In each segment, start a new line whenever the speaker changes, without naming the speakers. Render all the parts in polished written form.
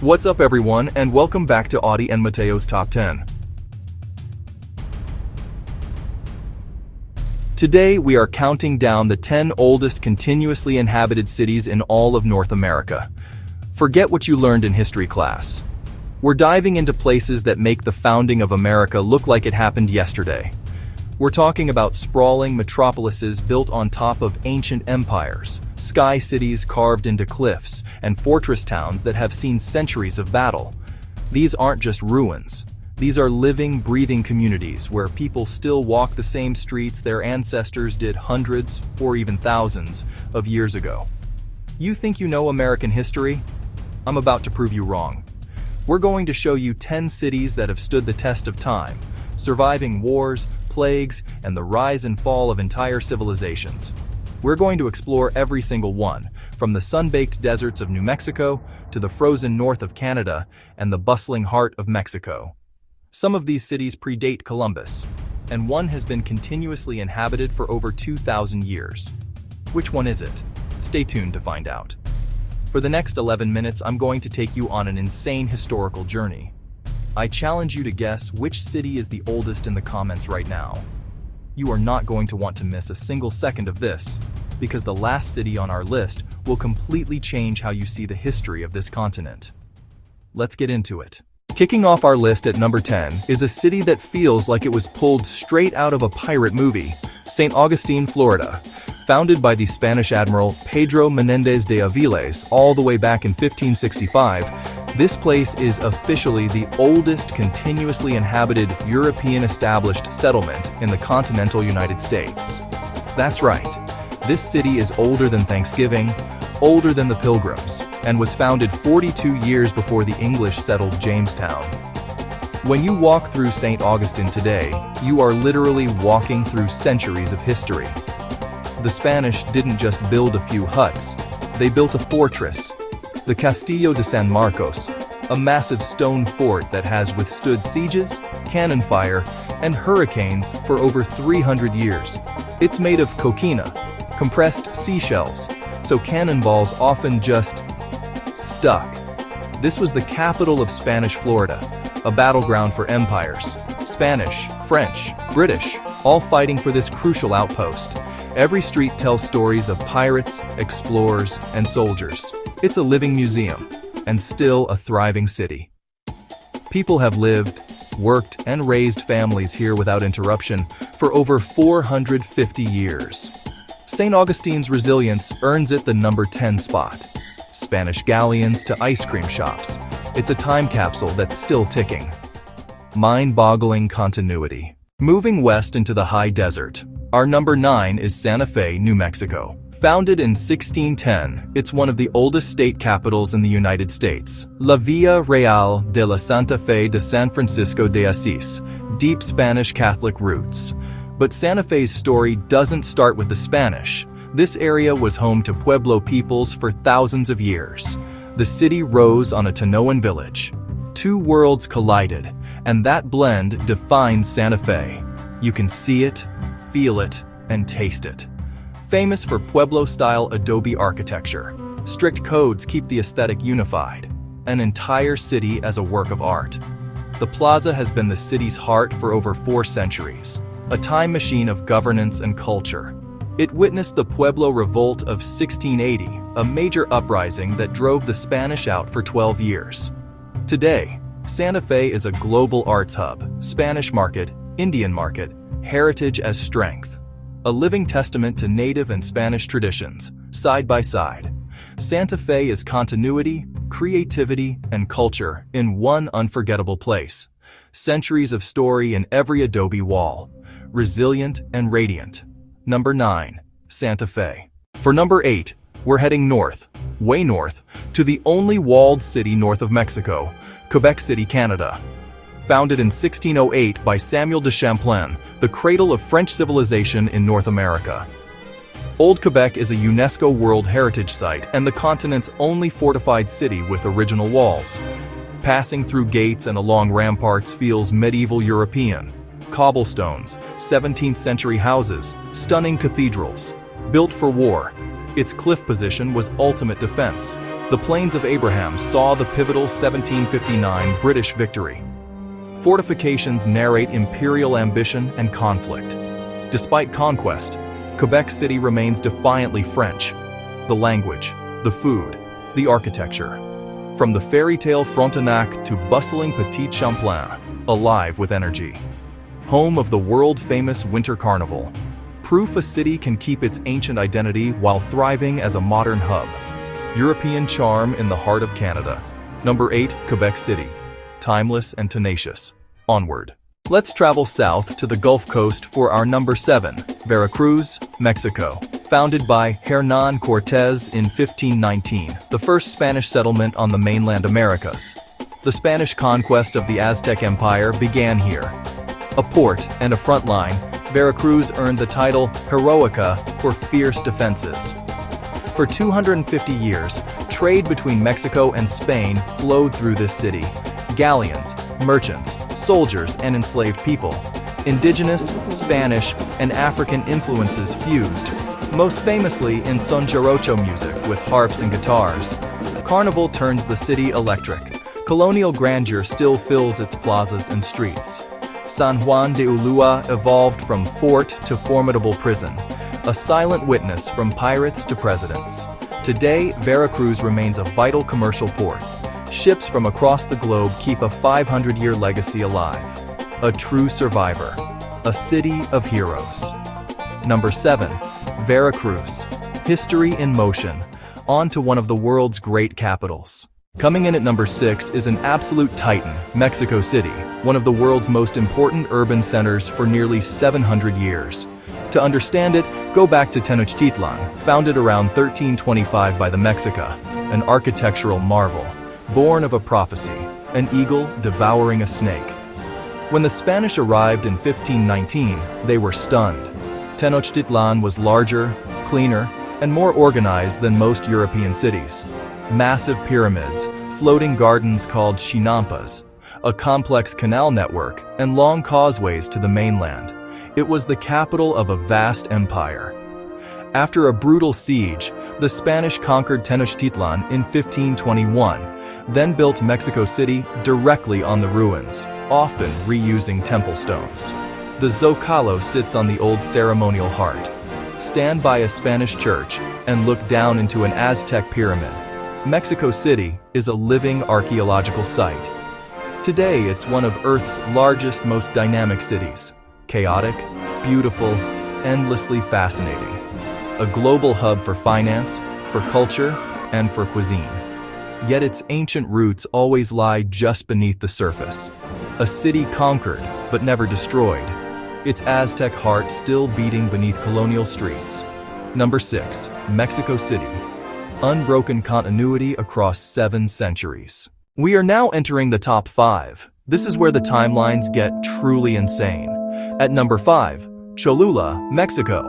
What's up everyone, and welcome back to Auddie and Matteo's Top 10. Today we are counting down the 10 oldest continuously inhabited cities in all of North America. Forget what you learned in history class. We're diving into places that make the founding of America look like it happened yesterday. We're talking about sprawling metropolises built on top of ancient empires, sky cities carved into cliffs, and fortress towns that have seen centuries of battle. These aren't just ruins. These are living, breathing communities where people still walk the same streets their ancestors did hundreds or even thousands of years ago. You think you know American history? I'm about to prove you wrong. We're going to show you 10 cities that have stood the test of time, surviving wars, plagues, and the rise and fall of entire civilizations. We're going to explore every single one, from the sun-baked deserts of New Mexico to the frozen north of Canada and the bustling heart of Mexico. Some of these cities predate Columbus, and one has been continuously inhabited for over 2,000 years. Which one is it? Stay tuned to find out. For the next 11 minutes, I'm going to take you on an insane historical journey. I challenge you to guess which city is the oldest in the comments right now. You are not going to want to miss a single second of this, because the last city on our list will completely change how you see the history of this continent. Let's get into it. Kicking off our list at number 10 is a city that feels like it was pulled straight out of a pirate movie, St. Augustine, Florida. Founded by the Spanish Admiral Pedro Menéndez de Avilés all the way back in 1565, this place is officially the oldest continuously inhabited European-established settlement in the continental United States. That's right, this city is older than Thanksgiving, older than the Pilgrims, and was founded 42 years before the English settled Jamestown. When you walk through St. Augustine today, you are literally walking through centuries of history. The Spanish didn't just build a few huts, they built a fortress, the Castillo de San Marcos, a massive stone fort that has withstood sieges, cannon fire, and hurricanes for over 300 years. It's made of coquina, compressed seashells, so cannonballs often just stuck. This was the capital of Spanish Florida, a battleground for empires. Spanish, French, British, all fighting for this crucial outpost. Every street tells stories of pirates, explorers, and soldiers. It's a living museum, and still a thriving city. People have lived, worked, and raised families here without interruption for over 450 years. St. Augustine's resilience earns it the number 10 spot. Spanish galleons to ice cream shops. It's a time capsule that's still ticking. Mind-boggling continuity. Moving west into the high desert, our number 9 is Santa Fe, New Mexico. Founded in 1610, it's one of the oldest state capitals in the United States. La Villa Real de la Santa Fe de San Francisco de Asís, deep Spanish Catholic roots. But Santa Fe's story doesn't start with the Spanish. This area was home to Pueblo peoples for thousands of years. The city rose on a Tenochtitlán village. Two worlds collided, and that blend defines Santa Fe. You can see it, feel it, and taste it. Famous for Pueblo-style adobe architecture, strict codes keep the aesthetic unified. An entire city as a work of art. The plaza has been the city's heart for over 4 centuries, a time machine of governance and culture. It witnessed the Pueblo Revolt of 1680, a major uprising that drove the Spanish out for 12 years. Today, Santa Fe is a global arts hub, Spanish market, Indian market, heritage as strength. A living testament to native and Spanish traditions, side by side. Santa Fe is continuity, creativity, and culture in one unforgettable place. Centuries of story in every adobe wall. Resilient and radiant. Number 9. Santa Fe. For number 8, we're heading north, way north, to the only walled city north of Mexico, Quebec City, Canada. Founded in 1608 by Samuel de Champlain, the cradle of French civilization in North America. Old Quebec is a UNESCO World Heritage Site and the continent's only fortified city with original walls. Passing through gates and along ramparts feels medieval European. Cobblestones, 17th century houses, stunning cathedrals. Built for war, its cliff position was ultimate defense. The Plains of Abraham saw the pivotal 1759 British victory. Fortifications narrate imperial ambition and conflict. Despite conquest, Quebec City remains defiantly French. The language, the food, the architecture. From the fairy tale Frontenac to bustling Petit Champlain, alive with energy. Home of the world-famous Winter Carnival. Proof a city can keep its ancient identity while thriving as a modern hub. European charm in the heart of Canada. Number 8, Quebec City. Timeless and tenacious. Onward. Let's travel south to the Gulf Coast for our number 7, Veracruz, Mexico. Founded by Hernán Cortés in 1519, the first Spanish settlement on the mainland Americas. The Spanish conquest of the Aztec Empire began here. A port and a front line, Veracruz earned the title Heroica for fierce defenses. For 250 years, trade between Mexico and Spain flowed through this city. Galleons, merchants, soldiers, and enslaved people. Indigenous, Spanish, and African influences fused, most famously in son jarocho music with harps and guitars. Carnival turns the city electric. Colonial grandeur still fills its plazas and streets. San Juan de Ulua evolved from fort to formidable prison, a silent witness from pirates to presidents. Today, Veracruz remains a vital commercial port. Ships from across the globe keep a 500-year legacy alive. A true survivor. A city of heroes. Number 7. Veracruz. History in motion. On to one of the world's great capitals. Coming in at number 6 is an absolute titan, Mexico City, one of the world's most important urban centers for nearly 700 years. To understand it, go back to Tenochtitlán, founded around 1325 by the Mexica, an architectural marvel, born of a prophecy, an eagle devouring a snake. When the Spanish arrived in 1519, they were stunned. Tenochtitlán was larger, cleaner, and more organized than most European cities. Massive pyramids, floating gardens called chinampas, a complex canal network, and long causeways to the mainland. It was the capital of a vast empire. After a brutal siege, the Spanish conquered Tenochtitlan in 1521, then built Mexico City directly on the ruins, often reusing temple stones. The Zocalo sits on the old ceremonial heart. Stand by a Spanish church and look down into an Aztec pyramid. Mexico City is a living archaeological site. Today, it's one of Earth's largest, most dynamic cities. Chaotic, beautiful, endlessly fascinating. A global hub for finance, for culture, and for cuisine. Yet its ancient roots always lie just beneath the surface. A city conquered, but never destroyed. Its Aztec heart still beating beneath colonial streets. Number 6, Mexico City. Unbroken continuity across 7 centuries. We are now entering the top 5. This is where the timelines get truly insane. At number 5, Cholula, Mexico.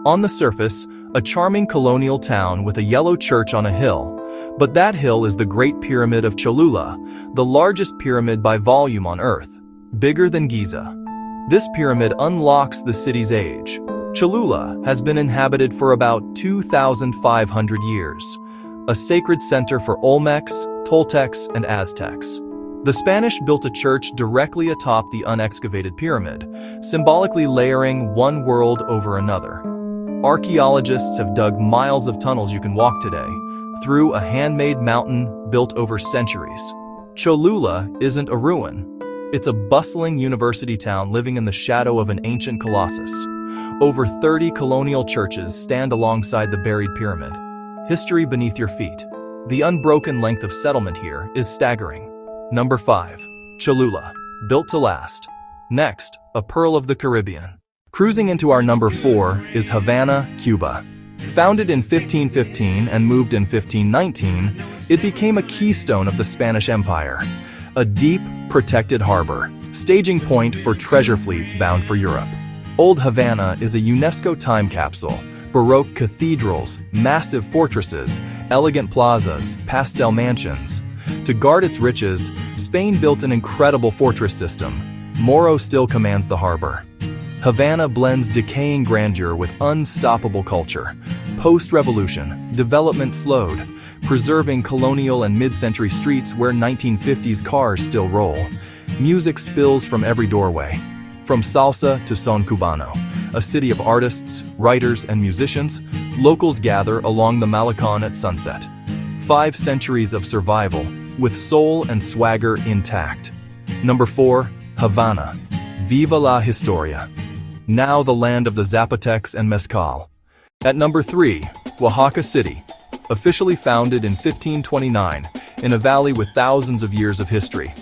On the surface, a charming colonial town with a yellow church on a hill. But that hill is the Great Pyramid of Cholula, the largest pyramid by volume on Earth, bigger than Giza. This pyramid unlocks the city's age. Cholula has been inhabited for about 2,500 years, a sacred center for Olmecs, Toltecs, and Aztecs. The Spanish built a church directly atop the unexcavated pyramid, symbolically layering one world over another. Archaeologists have dug miles of tunnels you can walk today, through a handmade mountain built over centuries. Cholula isn't a ruin. It's a bustling university town living in the shadow of an ancient colossus. Over 30 colonial churches stand alongside the buried pyramid. History beneath your feet. The unbroken length of settlement here is staggering. Number 5. Cholula, built to last. Next, a pearl of the Caribbean. Cruising into our number 4 is Havana, Cuba. Founded in 1515 and moved in 1519, it became a keystone of the Spanish Empire. A deep, protected harbor, staging point for treasure fleets bound for Europe. Old Havana is a UNESCO time capsule. Baroque cathedrals, massive fortresses, elegant plazas, pastel mansions. To guard its riches, Spain built an incredible fortress system. Morro still commands the harbor. Havana blends decaying grandeur with unstoppable culture. Post-revolution, development slowed, preserving colonial and mid-century streets where 1950s cars still roll. Music spills from every doorway. From salsa to son cubano, a city of artists, writers, and musicians, locals gather along the Malecon at sunset. 5 centuries of survival, with soul and swagger intact. Number 4, Havana. Viva la Historia. Now the land of the Zapotecs and Mezcal. At number 3, Oaxaca City. Officially founded in 1529, in a valley with thousands of years of history.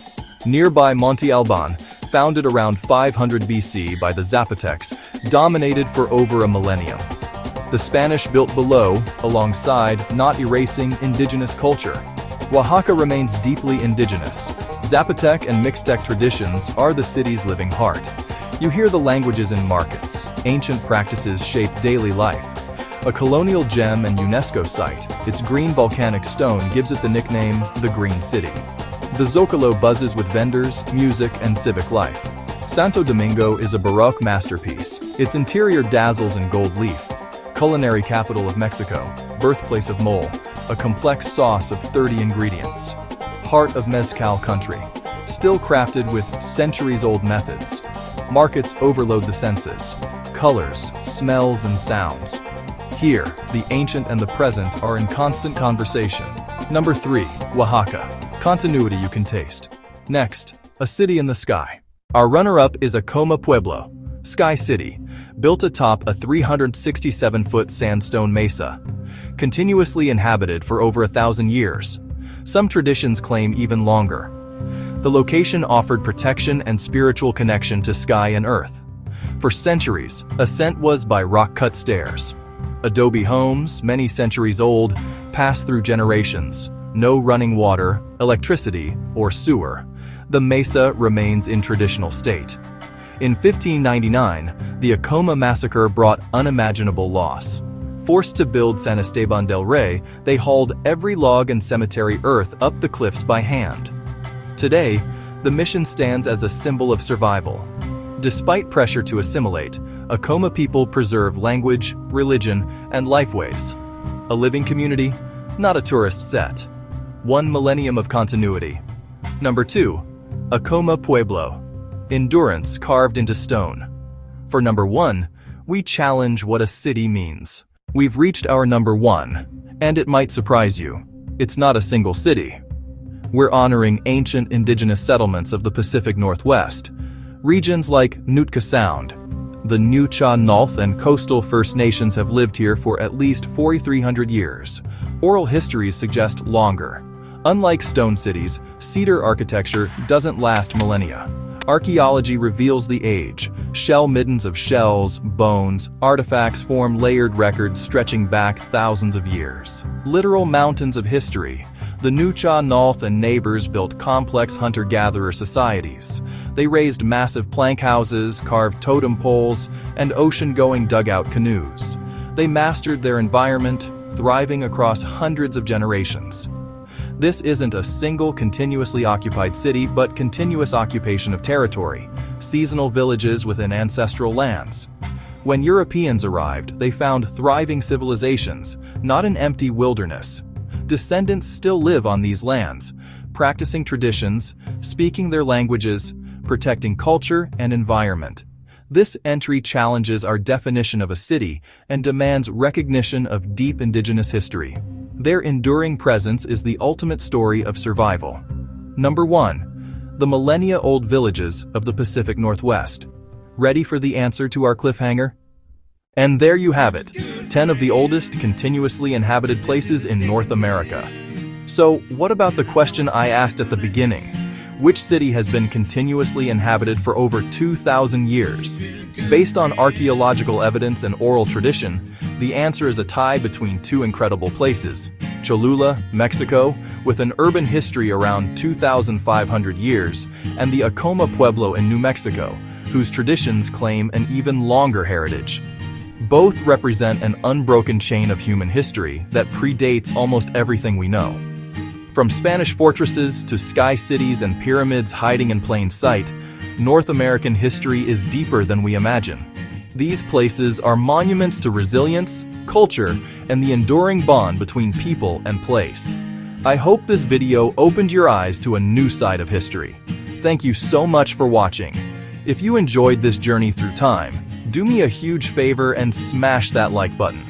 Nearby Monte Alban, founded around 500 BC by the Zapotecs, dominated for over a millennium. The Spanish built below, alongside, not erasing indigenous culture. Oaxaca remains deeply indigenous. Zapotec and Mixtec traditions are the city's living heart. You hear the languages in markets. Ancient practices shape daily life. A colonial gem and UNESCO site, its green volcanic stone gives it the nickname, the Green City. The Zocalo buzzes with vendors, music, and civic life. Santo Domingo is a Baroque masterpiece. Its interior dazzles in gold leaf. Culinary capital of Mexico, birthplace of mole, a complex sauce of 30 ingredients. Heart of Mezcal country, still crafted with centuries-old methods. Markets overload the senses. Colors, smells, and sounds. Here, the ancient and the present are in constant conversation. Number 3, Oaxaca. Continuity you can taste. Next, a city in the sky. Our runner-up is Acoma, Pueblo, Sky City, built atop a 367-foot sandstone mesa. Continuously inhabited for over 1,000 years. Some traditions claim even longer. The location offered protection and spiritual connection to sky and earth. For centuries, ascent was by rock-cut stairs. Adobe homes, many centuries old, passed through generations. No running water, electricity, or sewer. The mesa remains in traditional state. In 1599, the Acoma massacre brought unimaginable loss. Forced to build San Esteban del Rey, they hauled every log and cemetery earth up the cliffs by hand. Today, the mission stands as a symbol of survival. Despite pressure to assimilate, Acoma people preserve language, religion, and lifeways. A living community, not a tourist set. 1 millennium of continuity. Number 2, Acoma, Pueblo. Endurance carved into stone. For number 1, we challenge what a city means. We've reached our number 1, and it might surprise you. It's not a single city. We're honoring ancient indigenous settlements of the Pacific Northwest. Regions like Nootka Sound. The Nuu-chah-nulth and coastal First Nations have lived here for at least 4,300 years. Oral histories suggest longer. Unlike stone cities, cedar architecture doesn't last millennia. Archaeology reveals the age. Shell middens of shells, bones, artifacts form layered records stretching back thousands of years. Literal mountains of history. The Nuu-chah-nulth and neighbors built complex hunter-gatherer societies. They raised massive plank houses, carved totem poles, and ocean-going dugout canoes. They mastered their environment, thriving across hundreds of generations. This isn't a single continuously occupied city, but continuous occupation of territory, seasonal villages within ancestral lands. When Europeans arrived, they found thriving civilizations, not an empty wilderness. Descendants still live on these lands, practicing traditions, speaking their languages, protecting culture and environment. This entry challenges our definition of a city and demands recognition of deep indigenous history. Their enduring presence is the ultimate story of survival. Number 1. The Millennia-Old villages of the Pacific Northwest. Ready for the answer to our cliffhanger? And there you have it, 10 of the oldest continuously inhabited places in North America. So, what about the question I asked at the beginning? Which city has been continuously inhabited for over 2,000 years? Based on archaeological evidence and oral tradition, the answer is a tie between two incredible places. Cholula, Mexico, with an urban history around 2,500 years, and the Acoma Pueblo in New Mexico, whose traditions claim an even longer heritage. Both represent an unbroken chain of human history that predates almost everything we know. From Spanish fortresses to sky cities and pyramids hiding in plain sight, North American history is deeper than we imagine. These places are monuments to resilience, culture, and the enduring bond between people and place. I hope this video opened your eyes to a new side of history. Thank you so much for watching. If you enjoyed this journey through time, do me a huge favor and smash that like button.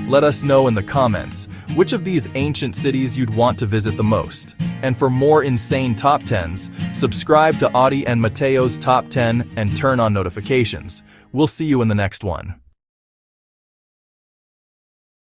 Let us know in the comments which of these ancient cities you'd want to visit the most. And for more insane top 10s, subscribe to Auddie and Matteo's Top 10 and turn on notifications. We'll see you in the next one.